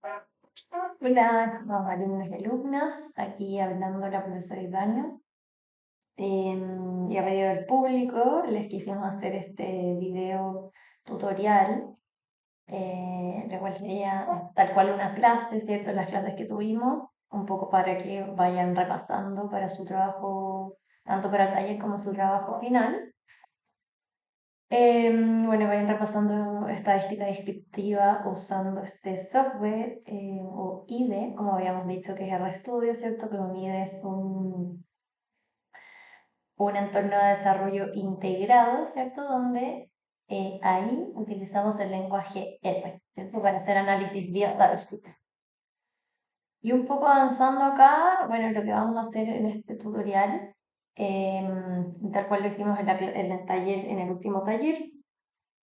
Hola, estimados alumnos y alumnas, aquí hablando la profesora Ivania. Y a pedido del público les quisimos hacer este video tutorial, el cual sería tal cual una clase, ¿cierto? Las clases que tuvimos, un poco para que vayan repasando para su trabajo, tanto para el taller como su trabajo final. Bueno, vayan repasando estadística descriptiva usando este software o IDE, como habíamos dicho que es RStudio, ¿cierto? Que un IDE es un entorno de desarrollo integrado, ¿cierto? Donde ahí utilizamos el lenguaje R, ¿cierto? Para hacer análisis biostadístico. Y un poco avanzando acá, bueno, lo que vamos a hacer en este tutorial, tal cual lo hicimos en el taller, en el último taller,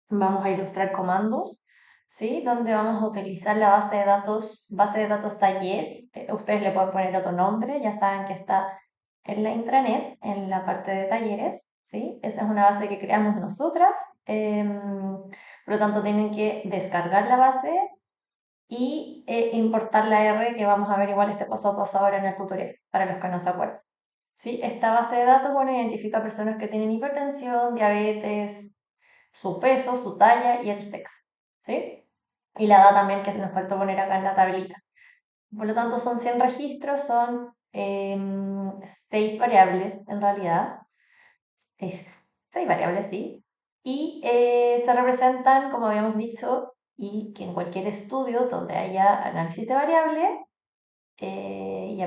vamos a ilustrar comandos, ¿sí? Donde vamos a utilizar la base de datos taller. Ustedes le pueden poner otro nombre, ya saben que está en la intranet, en la parte de talleres, ¿sí? Esa es una base que creamos nosotras, por lo tanto tienen que descargar la base y importar la R, que vamos a ver igual este paso a paso ahora en el tutorial, para los que no se acuerdan. ¿Sí? Esta base de datos, bueno, identifica personas que tienen hipertensión, diabetes, su peso, su talla y el sexo, ¿sí? Y la edad también que se nos faltó poner acá en la tablita. Por lo tanto, son 100 registros, son 6 variables en realidad. Es 6 variables, sí. Y se representan, como habíamos dicho, y que en cualquier estudio donde haya análisis de variables y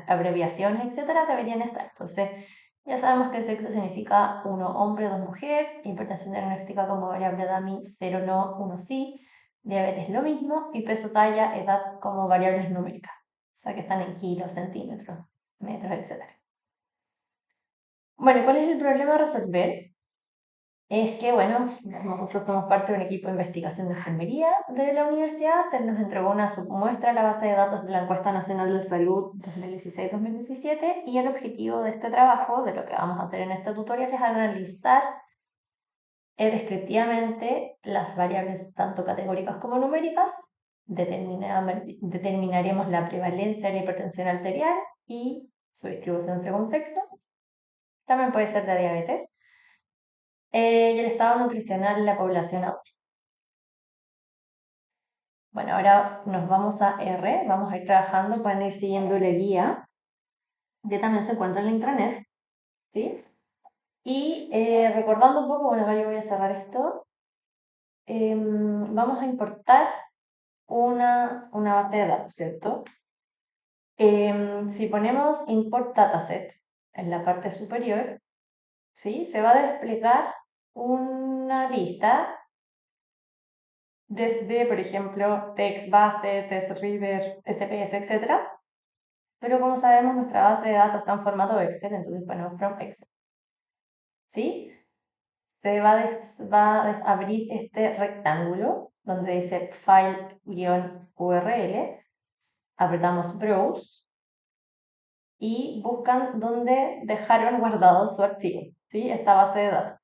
abreviaciones, etcétera, deberían estar. Entonces, ya sabemos que sexo significa 1 hombre, 2 mujer, hipertensión diagnóstica como variable DAMI 0 no, 1 sí, diabetes lo mismo, y peso, talla, edad como variables numéricas, o sea que están en kilos, centímetros, metros, etcétera. Bueno, ¿cuál es el problema a resolver? Es que, bueno, nosotros somos parte de un equipo de investigación de enfermería de la universidad. Se nos entregó una submuestra a la base de datos de la Encuesta Nacional de Salud 2016-2017 y el objetivo de este trabajo, de lo que vamos a hacer en este tutorial, es analizar descriptivamente las variables tanto categóricas como numéricas. Determinaríamos la prevalencia de la hipertensión arterial y su distribución según sexo. También puede ser de diabetes. Y el estado nutricional de la población adulta. Bueno, ahora nos vamos a R, vamos a ir trabajando, pueden ir siguiendo la guía, que también se encuentra en la intranet, ¿sí? Y recordando un poco, bueno, acá yo voy a cerrar esto, vamos a importar una base de datos, ¿cierto? Si ponemos import dataset en la parte superior, ¿sí? Se va a desplegar una lista desde, por ejemplo, text base, test reader, SPS, etc. Pero como sabemos, nuestra base de datos está en formato Excel, entonces ponemos from Excel. ¿Sí? Se va a abrir este rectángulo donde dice file-url, apretamos browse y buscan dónde dejaron guardado su archivo, ¿sí? Esta base de datos.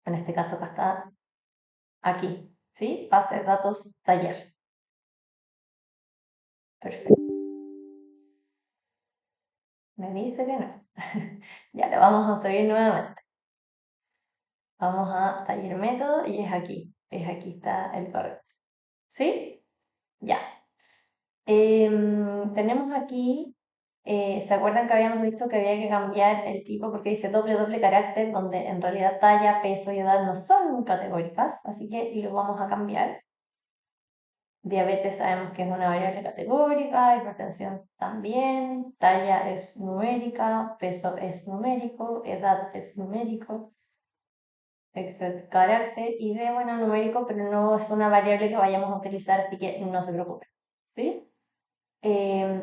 En este caso acá está aquí, ¿sí? Base de datos taller. Perfecto. Me dice que no. Ya lo vamos a subir nuevamente. Vamos a taller método y es aquí. Aquí está el correcto. ¿Sí? Ya. Tenemos aquí, ¿se acuerdan que habíamos dicho que había que cambiar el tipo porque dice doble carácter, donde en realidad talla, peso y edad no son categóricas, así que lo vamos a cambiar. Diabetes sabemos que es una variable categórica, hipertensión también, talla es numérica, peso es numérico, edad es numérico, carácter y de, bueno, numérico, pero no es una variable que vayamos a utilizar, así que no se preocupen, ¿sí?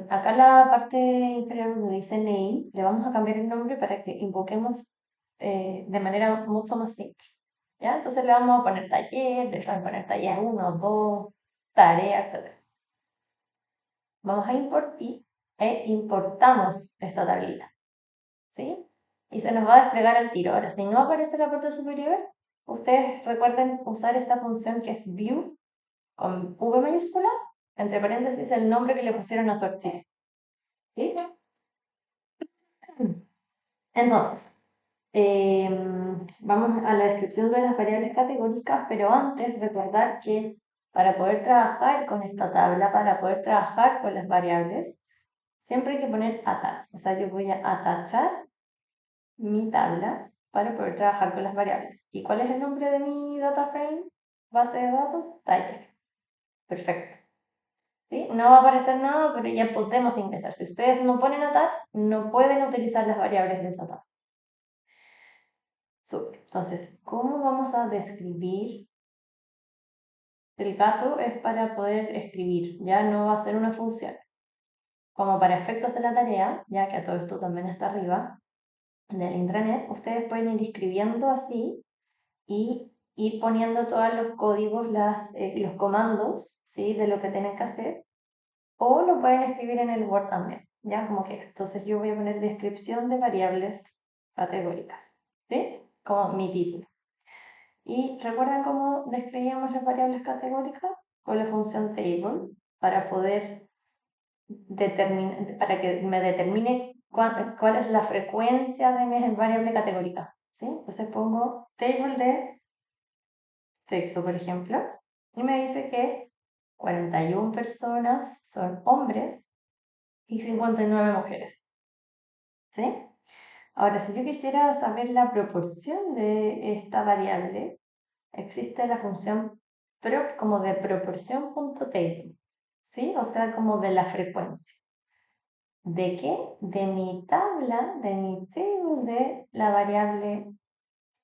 Acá en la parte inferior donde dice name, le vamos a cambiar el nombre para que invoquemos de manera mucho más simple, ¿ya? Entonces le vamos a poner taller, le vamos a poner taller 1, 2, tarea, etc. Vamos a importar e importamos esta tablita, ¿sí? Y se nos va a desplegar al tiro. Ahora, si no aparece la parte superior, ustedes recuerden usar esta función que es view con V mayúscula, entre paréntesis el nombre que le pusieron a su archivo. ¿Sí? Entonces, vamos a la descripción de las variables categóricas, pero antes recordar que para poder trabajar con esta tabla, para poder trabajar con las variables, siempre hay que poner attach. O sea, yo voy a atachar mi tabla para poder trabajar con las variables. ¿Y cuál es el nombre de mi data frame? Base de datos, Tiger. Perfecto. ¿Sí? No va a aparecer nada, pero ya podemos ingresar. Si ustedes no ponen attach, no pueden utilizar las variables de esa tabla. Súper. Entonces, ¿cómo vamos a describir? El gato es para poder escribir, ya no va a ser una función. Como para efectos de la tarea, ya que a todo esto también está arriba del intranet, ustedes pueden ir escribiendo así y ir poniendo todos los códigos, los comandos, ¿sí? De lo que tienen que hacer, o lo pueden escribir en el Word también, ya como quieran. Entonces yo voy a poner descripción de variables categóricas, ¿sí? Como mi título. ¿Y recuerdan cómo describíamos las variables categóricas? Con la función table, para poder determinar, para que me determine cuál es la frecuencia de mi variable categórica, ¿sí? Entonces pongo table de sexo, por ejemplo, y me dice que 41 personas son hombres y 59 mujeres, ¿sí? Ahora, si yo quisiera saber la proporción de esta variable, existe la función prop como de proporción.table, ¿sí? O sea, como de la frecuencia. ¿De qué? De mi tabla, de mi table de la variable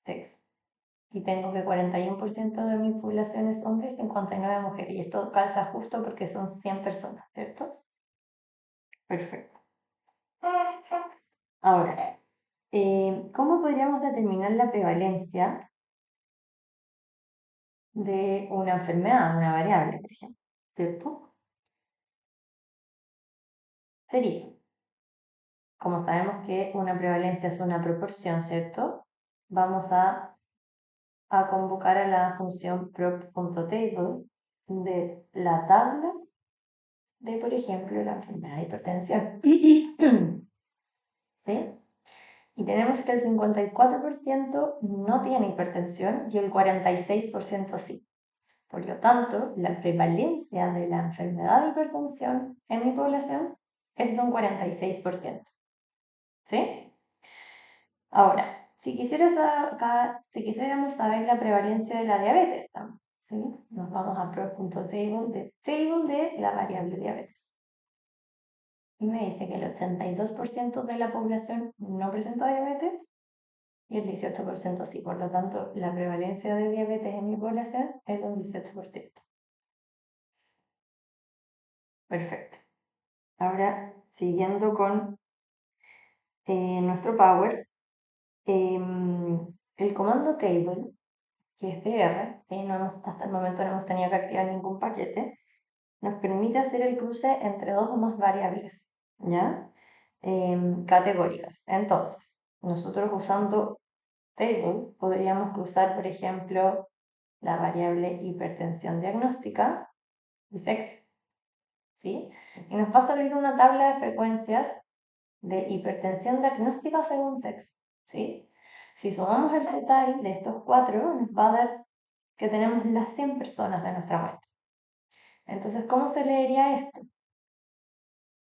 sexo. Y tengo que 41% de mi población es hombre y 59 mujeres. Y esto calza justo porque son 100 personas, ¿cierto? Perfecto. Ahora, ¿cómo podríamos determinar la prevalencia de una enfermedad, una variable, por ejemplo? ¿Cierto? Sería, como sabemos que una prevalencia es una proporción, ¿cierto? Vamos a convocar a la función prop.table de la tabla de, por ejemplo, la enfermedad de hipertensión. ¿Sí? Y tenemos que el 54% no tiene hipertensión y el 46% sí. Por lo tanto, la prevalencia de la enfermedad de hipertensión en mi población es de un 46%. ¿Sí? Ahora, si quisiéramos saber la prevalencia de la diabetes, ¿sí? Nos vamos a pro.table de la variable diabetes. Y me dice que el 82% de la población no presenta diabetes y el 18% sí. Por lo tanto, la prevalencia de diabetes en mi población es de un 18%. Perfecto. Ahora, siguiendo con nuestro Power, el comando table, que es BR, hasta el momento no hemos tenido que activar ningún paquete, nos permite hacer el cruce entre dos o más variables, ¿ya? Categóricas. Entonces, nosotros usando table podríamos cruzar, por ejemplo, la variable hipertensión diagnóstica y sexo, ¿sí? Y nos va a salir una tabla de frecuencias de hipertensión diagnóstica según sexo, ¿sí? Si sumamos el total de estos cuatro, nos va a dar que tenemos las 100 personas de nuestra muestra. Entonces, ¿cómo se leería esto?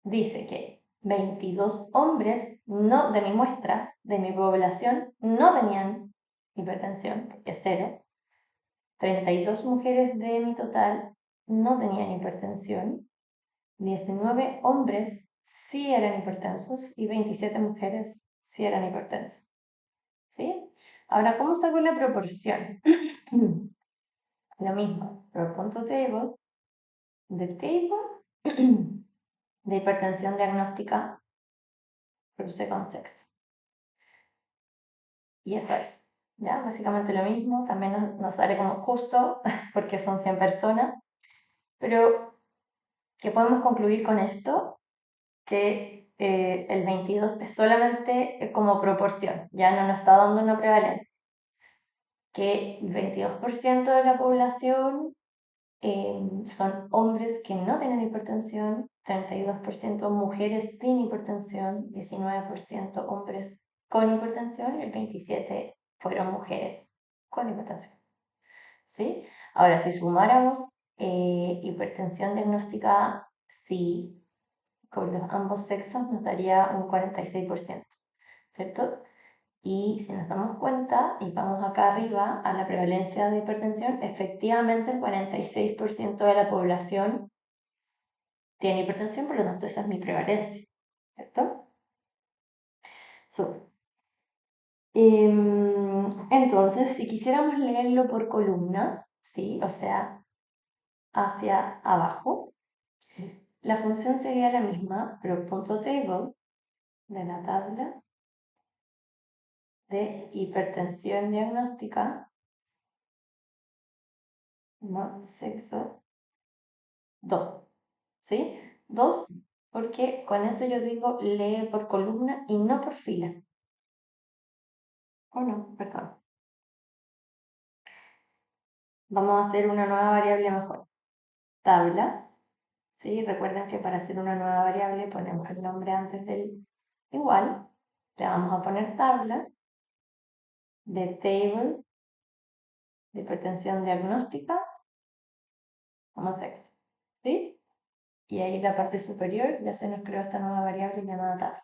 Dice que 22 hombres no, de mi muestra, de mi población, no tenían hipertensión, porque es cero. 32 mujeres de mi total no tenían hipertensión. 19 hombres sí eran hipertensos y 27 mujeres sí eran hipertensas. ¿Sí? Ahora, ¿cómo saco la proporción? Lo mismo, pro.table de table de hipertensión diagnóstica cruce con sexo. Y esto es, ¿ya? Básicamente lo mismo, también nos sale como justo porque son 100 personas, pero ¿qué podemos concluir con esto? Que el 22 es solamente como proporción, ya no nos está dando una prevalencia. Que el 22% de la población son hombres que no tienen hipertensión, 32% mujeres sin hipertensión, 19% hombres con hipertensión y el 27% fueron mujeres con hipertensión. ¿Sí? Ahora, si sumáramos hipertensión diagnosticada, sí, con los ambos sexos nos daría un 46%, ¿cierto? Y si nos damos cuenta y vamos acá arriba a la prevalencia de hipertensión, efectivamente el 46% de la población tiene hipertensión, por lo tanto esa es mi prevalencia, ¿cierto? Entonces, si quisiéramos leerlo por columna, ¿sí? O sea, hacia abajo, la función sería la misma, pero punto table de la tabla de hipertensión diagnóstica, ¿no? Sexo 2, ¿sí? 2, porque con eso yo digo lee por columna y no por fila. ¿O no? Perdón. Vamos a hacer una nueva variable mejor. Tabla, ¿sí? Recuerden que para hacer una nueva variable ponemos el nombre antes del igual. Le vamos a poner tabla de table de hipertensión diagnóstica. Vamos a ver, ¿sí? Y ahí en la parte superior ya se nos creó esta nueva variable llamada tabla.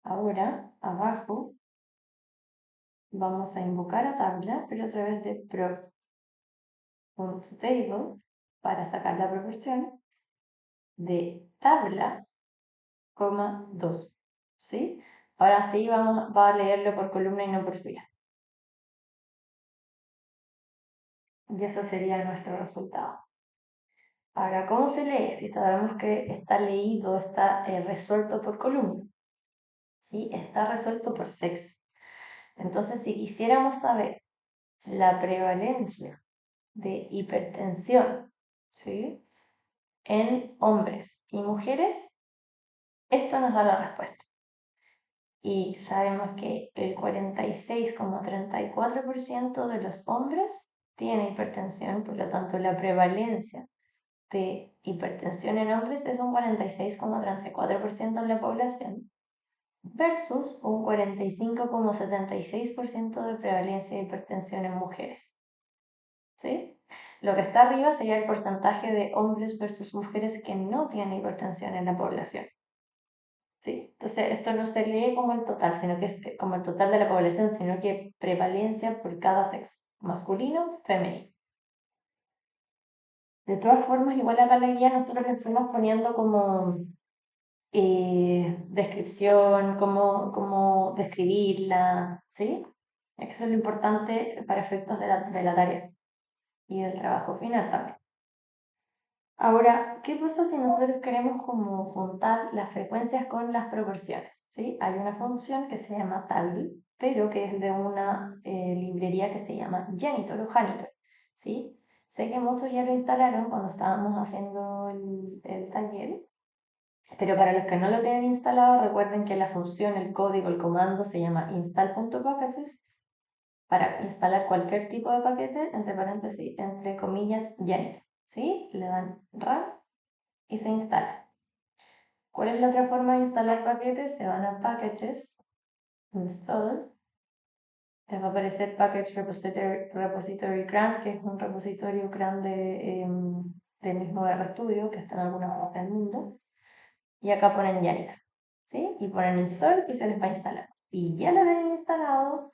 Ahora, abajo, vamos a invocar a tabla, pero a través de proc.table para sacar la proporción de tabla, 2, ¿sí? Ahora sí va a leerlo por columna y no por fila. Y eso sería nuestro resultado. Ahora, ¿cómo se lee? Si sabemos que está leído, está resuelto por columna, ¿sí? Está resuelto por sexo. Entonces, si quisiéramos saber la prevalencia de hipertensión, ¿sí? En hombres y mujeres, esto nos da la respuesta. Y sabemos que el 46,34% de los hombres tiene hipertensión, por lo tanto la prevalencia de hipertensión en hombres es un 46,34% en la población versus un 45,76% de prevalencia de hipertensión en mujeres. ¿Sí? Lo que está arriba sería el porcentaje de hombres versus mujeres que no tienen hipertensión en la población. ¿Sí? Entonces, esto no se lee como el total, sino que es como el total de la población, sino que prevalencia por cada sexo, masculino, femenino. De todas formas, igual acá la guía nosotros le fuimos poniendo como descripción, cómo describirla, ¿sí? Eso es lo importante para efectos de la tarea y del trabajo final también. Ahora, ¿qué pasa si nosotros queremos como juntar las frecuencias con las proporciones? ¿Sí? Hay una función que se llama table, pero que es de una librería que se llama Janitor o Janitor, ¿sí? Sé que muchos ya lo instalaron cuando estábamos haciendo el taller, pero para los que no lo tienen instalado, recuerden que la función, el código, el comando se llama install.packages para instalar cualquier tipo de paquete, entre paréntesis, entre comillas, Janitor, ¿sí? Le dan run y se instala. ¿Cuál es la otra forma de instalar paquetes? Se van a Packages, Install, les va a aparecer Package Repository CRAN, que es un repositorio CRAN de mismo RStudio, que está en algunas partes del mundo. Y acá ponen Janitor, ¿sí? Y ponen Install y se les va a instalar. Y ya lo tienen instalado,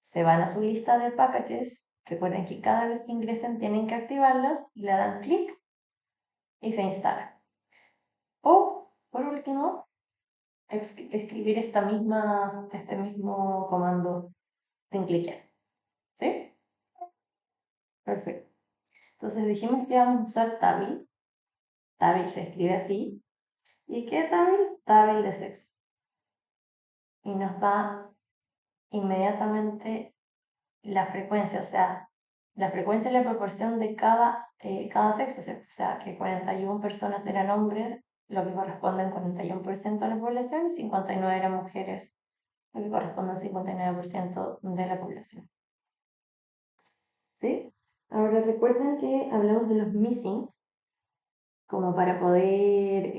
se van a su lista de packages. Recuerden que cada vez que ingresen tienen que activarlas y le dan clic y se instala. O, por último, escribir este mismo comando sin cliquear. ¿Sí? Perfecto. Entonces dijimos que vamos a usar table. Table se escribe así. ¿Y qué table? Table de sexo. Y nos da inmediatamente la frecuencia, o sea, la frecuencia y la proporción de cada sexo, ¿cierto? O sea, que 41 personas eran hombres, lo que corresponde al 41% de la población, y 59 eran mujeres, lo que corresponde al 59% de la población. ¿Sí? Ahora recuerden que hablamos de los missings como para poder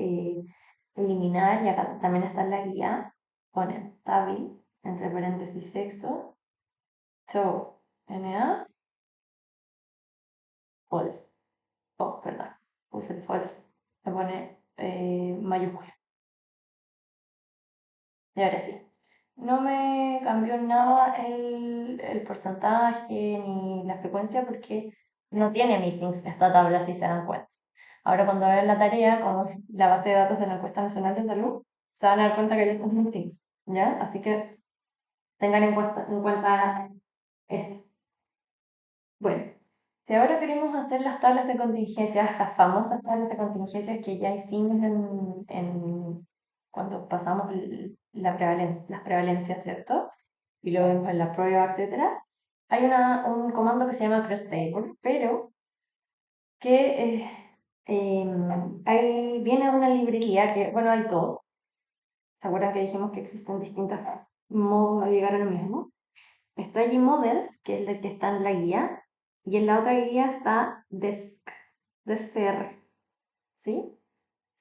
eliminar, y acá también está en la guía, ponen tabi, entre paréntesis sexo, to, NA, false. Oh, perdón, puse el false, se pone mayúscula. Y ahora sí. No me cambió nada el porcentaje ni la frecuencia porque no tiene missings esta tabla, si se dan cuenta. Ahora cuando hagan la tarea, como la base de datos de la encuesta nacional de salud, se van a dar cuenta que hay estos missings, ¿ya? Así que tengan en cuenta esto. Bueno, si ahora queremos hacer las tablas de contingencias, las famosas tablas de contingencias que ya hicimos cuando pasamos las prevalencias, ¿cierto? Y luego vimos en la prueba, etcétera. Hay un comando que se llama cross table, pero que ahí viene una librería que, bueno, hay todo. ¿Se acuerdan que dijimos que existen distintos modos de llegar a lo mismo? Está Gmodels, que es el que está en la guía, y en la otra guía está DSCR, ¿sí?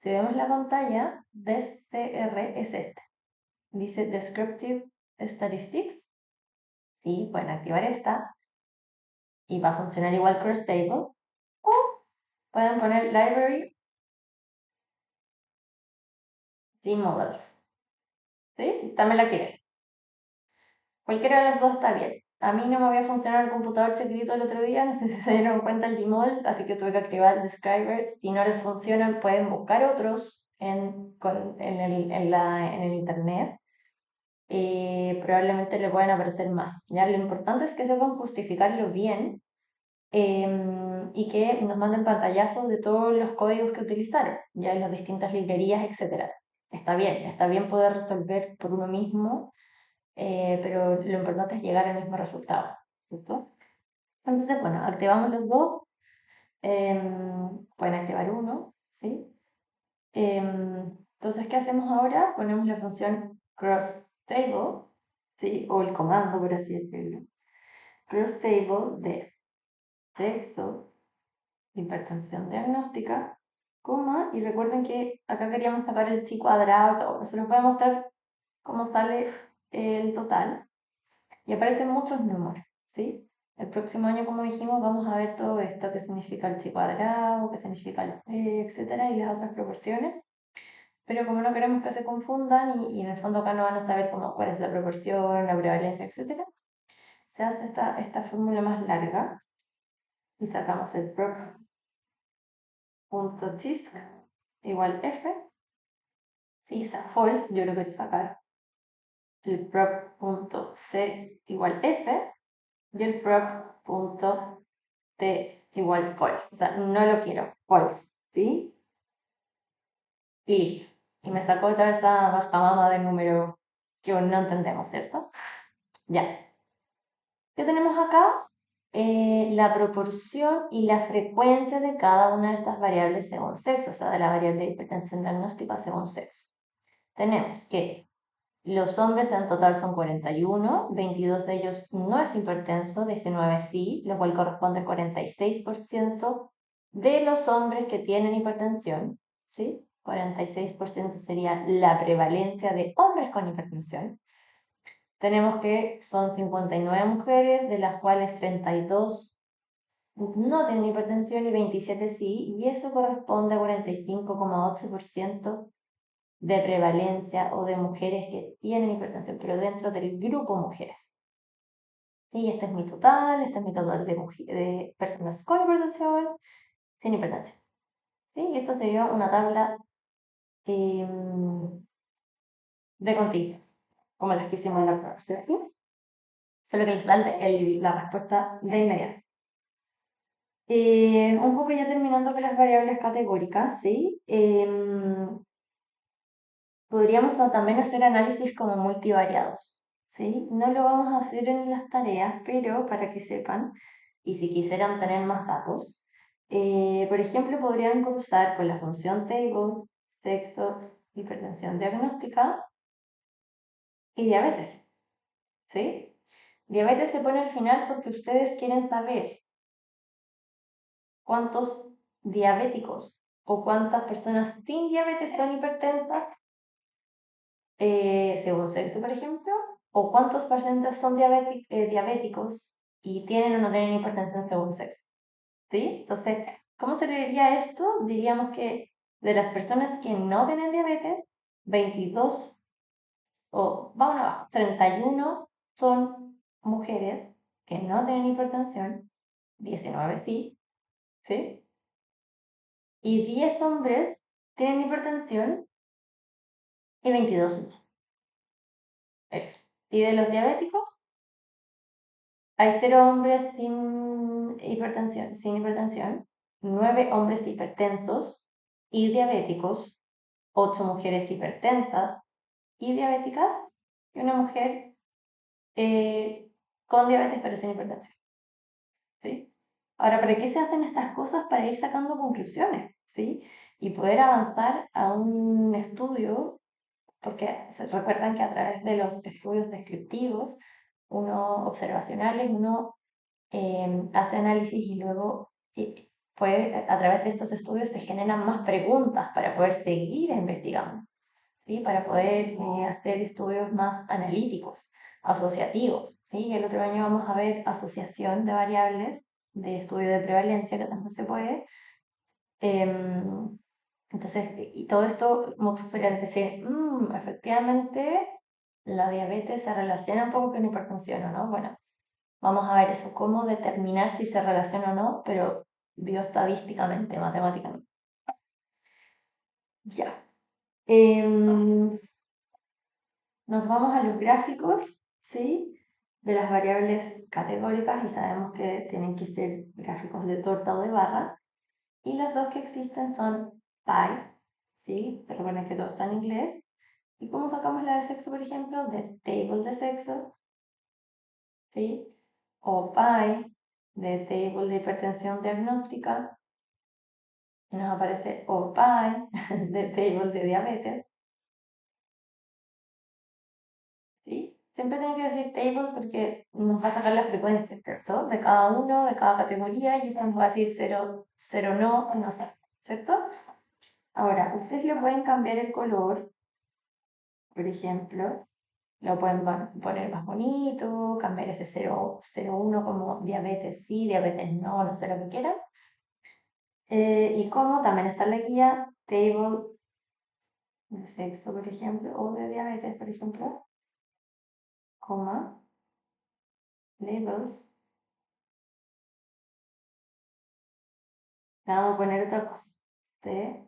Si vemos la pantalla, DSCR es este. Dice Descriptive Statistics. Sí, pueden activar esta y va a funcionar igual Cross Table. O pueden poner Library Gmodels. ¿Sí? También la activé. Cualquiera de los dos está bien. A mí no me había funcionado el computador secreto el otro día, no sé si se dieron cuenta el Gmodels, así que tuve que activar el Describer. Si no les funcionan, pueden buscar otros en el internet. Probablemente le pueden aparecer más. ¿Ya? Lo importante es que sepan justificarlo bien y que nos manden pantallazos de todos los códigos que utilizaron, ya en las distintas librerías, etc. Está bien poder resolver por uno mismo, pero lo importante es llegar al mismo resultado, ¿cierto? Entonces, bueno, activamos los dos, pueden activar uno, ¿sí? Entonces, ¿qué hacemos ahora? Ponemos la función cross-table, ¿sí? O el comando, por así decirlo. Cross-table de sexo, hipertensión diagnóstica, coma, y recuerden que acá queríamos sacar el chi cuadrado, se los voy a mostrar cómo sale el total, y aparecen muchos números, ¿sí? El próximo año, como dijimos, vamos a ver todo esto, qué significa el chi cuadrado, qué significa el p, etcétera, y las otras proporciones. Pero como no queremos que se confundan y en el fondo acá no van a saber cuál es la proporción, la prevalencia, etcétera, se hace esta fórmula más larga y sacamos el prop.tisk igual f. Si es false, yo lo quiero sacar el prop.c igual f y el prop.t igual false. O sea, no lo quiero, false, ¿sí? Y listo. Y me sacó toda esa baja mama de número que no entendemos, ¿cierto? Ya. ¿Qué tenemos acá? La proporción y la frecuencia de cada una de estas variables según sexo, o sea, de la variable de hipertensión diagnóstica según sexo. Tenemos que los hombres en total son 41, 22 de ellos no es hipertenso, 19 sí, lo cual corresponde al 46% de los hombres que tienen hipertensión, ¿sí? 46% sería la prevalencia de hombres con hipertensión. Tenemos que son 59 mujeres, de las cuales 32 no tienen hipertensión y 27 sí, y eso corresponde a 45,8% de prevalencia o de mujeres que tienen hipertensión, pero dentro del grupo mujeres. Sí, este es mi total, este es mi total de personas con hipertensión, sin hipertensión. ¿Sí? Y esto sería una tabla de contingencia, como las que hicimos en la prueba, ¿cierto? Solo que les da la respuesta de inmediato. Un poco ya terminando con las variables categóricas, ¿sí? Podríamos también hacer análisis como multivariados, ¿sí? No lo vamos a hacer en las tareas, pero para que sepan, y si quisieran tener más datos, por ejemplo, podrían cruzar con la función table, sexo, hipertensión diagnóstica y diabetes, ¿sí? Diabetes se pone al final porque ustedes quieren saber cuántos diabéticos o cuántas personas sin diabetes son hipertensas según sexo, por ejemplo, o cuántos pacientes son diabéticos y tienen o no tienen hipertensión según sexo. ¿Sí? Entonces, ¿cómo se le diría esto? Diríamos que de las personas que no tienen diabetes, 22 o vamos abajo, 31 son mujeres que no tienen hipertensión, 19 sí, ¿sí? Y 10 hombres tienen hipertensión y 22 no. Eso. Y de los diabéticos, hay 0 hombres sin hipertensión, 9 hombres hipertensos y diabéticos, 8 mujeres hipertensas y diabéticas, y una mujer con diabetes pero sin hipertensión. ¿Sí? Ahora, ¿para qué se hacen estas cosas? Para ir sacando conclusiones, ¿sí? Y poder avanzar a un estudio, porque se recuerdan que a través de los estudios descriptivos, observacionales, uno hace análisis y luego a través de estos estudios se generan más preguntas para poder seguir investigando, ¿sí? Para poder hacer estudios más analíticos, asociativos, ¿sí? El otro año vamos a ver asociación de variables de estudio de prevalencia, que también se puede. Em, entonces, y todo esto como para decir, efectivamente, la diabetes se relaciona un poco con hipertensión, ¿o no? Bueno, vamos a ver eso, cómo determinar si se relaciona o no, pero bioestadísticamente, matemáticamente. Ya. Em, Nos vamos a los gráficos, ¿sí? De las variables categóricas y sabemos que tienen que ser gráficos de torta o de barra. Y las dos que existen son pie, ¿sí? Recuerden que todo está en inglés. ¿Y cómo sacamos la de sexo, por ejemplo? De table de sexo, ¿sí? O pie, de table de hipertensión diagnóstica. Y nos aparece o pie, de table de diabetes. ¿Sí? Siempre tengo que decir table porque nos va a sacar la frecuencia, ¿cierto? De cada uno, de cada categoría, y eso nos va a decir cero, cero no, no sé, ¿cierto? Ahora, ustedes le pueden cambiar el color, por ejemplo, lo pueden poner más bonito, cambiar ese 0, 0, 1 como diabetes sí, diabetes no, no sé lo que quieran. Y como también está en la guía table de sexo, por ejemplo, o de diabetes, por ejemplo, coma, labels. Le vamos a poner otra cosa. C,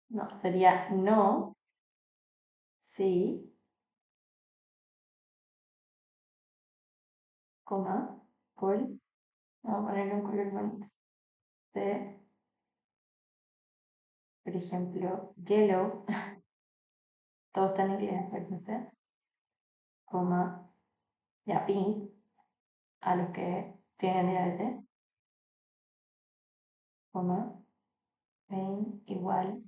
no, sería no, sí, coma, cool. Vamos a ponerle un color bonito. C, por ejemplo, yellow. Todo está en inglés, ¿verdad? Coma, ya pink, a los que tienen diabetes. Coma, pain, igual.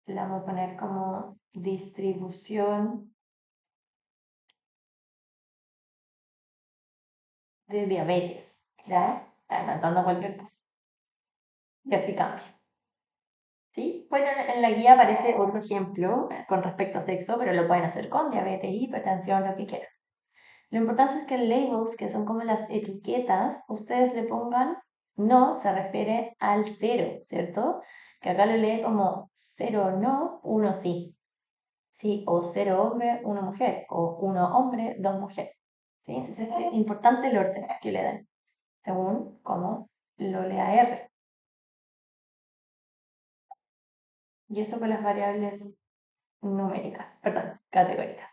Le vamos a poner como distribución de diabetes, ¿ya? Anotando cualquier cosa. Ya aquí cambia. ¿Sí? Bueno, en la guía aparece otro ejemplo con respecto a sexo, pero lo pueden hacer con diabetes, hipertensión, lo que quieran. Lo importante es que labels, que son como las etiquetas, ustedes le pongan no, se refiere al cero, ¿cierto? Que acá lo lee como 0 no, 1 sí. ¿Sí? O 0 hombre, 1 mujer. O 1 hombre, 2 mujeres. ¿Sí? Entonces es importante el orden que le den, según cómo lo lea R. Y eso con las variables numéricas, perdón, categóricas.